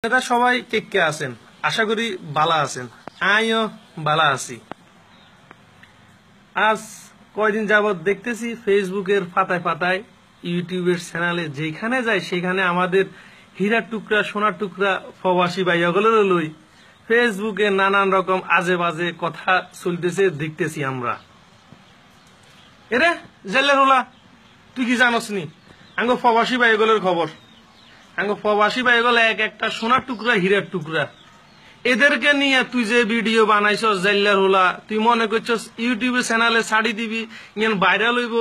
এটা সবাই কে আছেন, আশা করি বালা আছেন। আমিও বালা আছি। আজ কয়দিন যাবত দেখতেছি ফেসবুকের পাতায় পাতায়, ইউটিউবের চ্যানেলে যেখানে যায় সেখানে আমাদের হীরার টুকরা সোনার টুকরা প্রবাসী ভাইয়াগুলোর লই ফেসবুকে নানান রকম আজে বাজে কথা চলতেছে দেখতেছি আমরা। এরে জেলের হলা, তুই কি জানোস নি আঙ্গ প্রবাসী ভাইয়াগুলোর খবর? আঙ্গ প্রবাসী ভাইয়াগুলো এক একটা সোনার টুকরা হীরার টুকরা। এদেরকে নিয়ে তুই যে ভিডিও বানাইছস জাইল্লার হলা, তুই মনে করছস ইউটিউবে চ্যানেলে ছাড়ি দিবি, ইয়ান ভাইরাল হইব,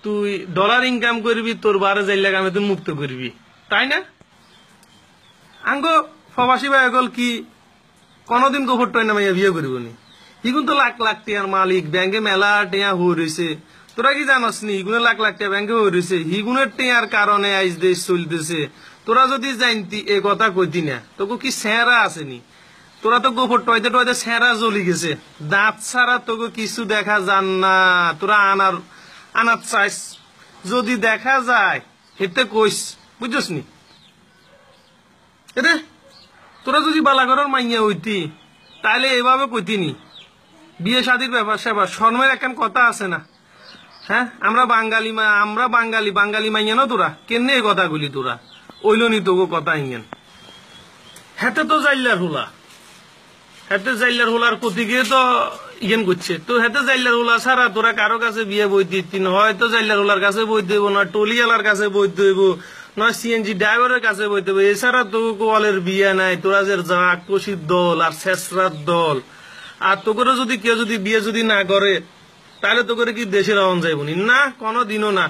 তুই ডলার ইনকাম করবি, তোর বারে জাইল্লা কামে তুই মুক্ত করবি, তাই না? আঙ্গ প্রবাসী ভাইয়াগল কি কোনদিন গোবর টয় নামাইয়া বিয়ে করবো নি? ইগুন তো লাখ লাখ টিয়ার মালিক, ব্যাংকে মেলা টিয়া হয়ে রয়েছে। তোরা কি জানস নি ইগুনে লাখ লাখ টিয়া ব্যাংকে হয়ে রয়েছে? হিগুনের টিয়ার কারণে আইজ দেশ চলতেছে। তোরা যদি জানতি এ কথা কইতি না, তোকে কি সেরা আসেনি? তোরা তো গোবর টয়তে টয়তে সেরা জ্বলি গেছে, দাঁত ছাড়া তোকে কিছু দেখা যান না। তোরা আনার চাইস, যদি দেখা যায় হেতে কইস, বুঝছস নি? এরে তোরা যদি বালাগরের মাইয়া হইতি তাহলে এভাবে কইতি নি। বিয়ে শাদীর ব্যাপার সেবার শর্মের একখান কথা আছে না? হ্যাঁ, আমরা বাঙালি মাইয়া না? তোরা কেন এই কথাগুলি তোরা ওইল নি তোকে কথা ইঙ্গেন? হেতে তো জাইল্লার হুলা, হেতে জাইল্লার হুলার প্রতি গিয়ে তো ইগেন করছে। তো হেতে জাইল্লার হুলা ছাড়া তোরা কারো কাছে বিয়ে বইতে হয়তো জাইল্লার হুলার কাছে বইতে হইব, নয় টলিয়ালার কাছে বইতে হইব, নয় সিএনজি ড্রাইভারের কাছে বইতে হবে। এছাড়া তো কোয়ালের বিয়ে নাই। তোরা যে আক্রোশীর দল আর শেষরার দল, আর তোকে যদি কেউ যদি বিয়ে যদি না করে তাহলে তো করে কি দেশের রওন যাইব না? কোনদিনও না।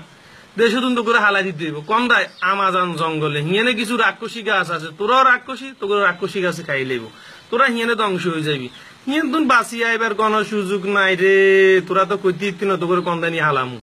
দেশে তো করে হালাই দিতে হইব। কম দায় আমাজন জঙ্গলে হিয়ানে কিছু রাক্ষসী গাছ আছে, তোরাও রাক্ষসী, তোকে রাক্ষসী গাছে খাই লইব। তোরা হিয়ানে ধ্বংস হয়ে যাবি। হিয়ান তুই বাঁচিয়ে আইবার কোন সুযোগ নাই রে। তোরা তো কইতে না তোকে কন্দানি হালামু।